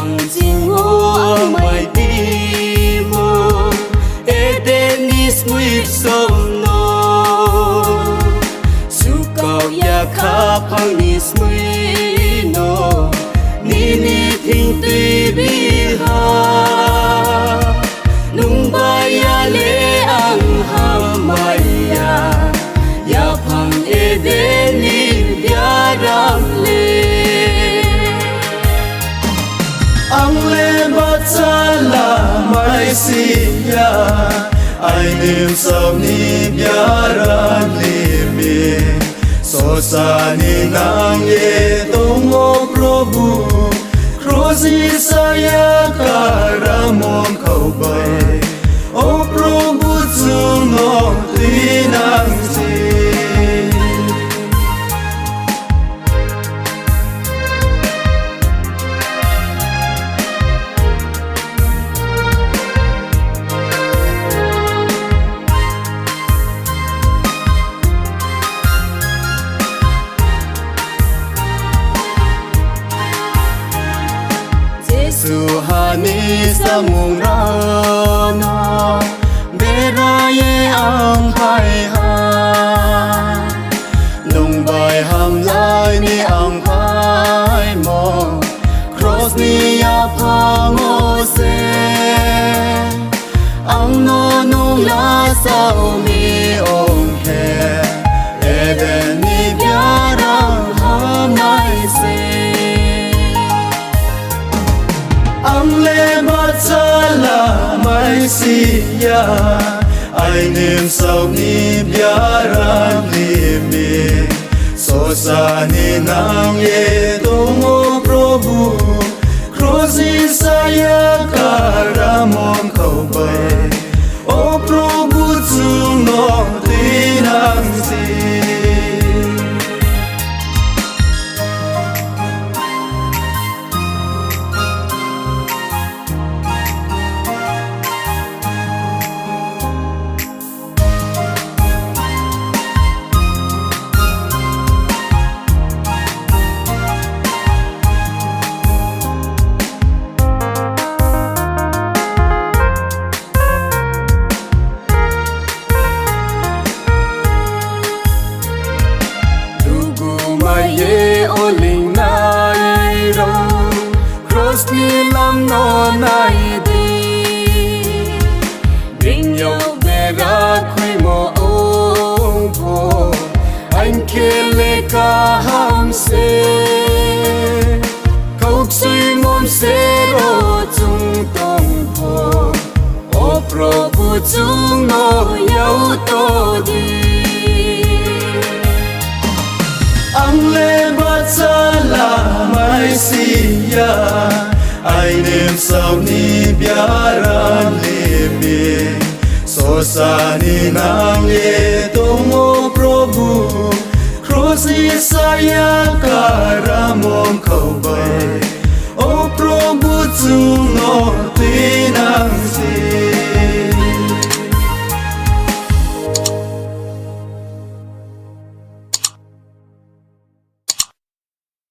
bằng chính hoa mai đi mô Edenis muit som no su cầu ya khá phăng nis mui no ni thinh tùy bi ha nung baya le ang hamaya ya phang Edeni bia ram le ang le matsala mai siya ai niệm sau ni biaran limi so sa ni nang ye tomo Prabhu Krozi saya karamon kau bay o Prabhu tunong tinang si Suhani samung rana beraye ang pai ha nung bai ham lai ni ang pai mo cross ni ya pango se ang no nung la sao mi ong ke Edeni biarang ham nai se ang le matsala mai siya ai niệm sau ni biaran limi so sa ni nang ye tomo Prabhu Krozi saya karamon kau bay o Prabhu tunong tinang si oling nai rong cross ni lam no nai di bring yo bera khui mo ong pho anh khele ka ham se khóc suy mom se ro chung tong pho o Prabhu chung no yau to di ang le matsala mai siya ai niệm sau ni biaran limi so sa ni nang ye tomo Prabhu Krozi saya karamon kau bay o Prabhu tunong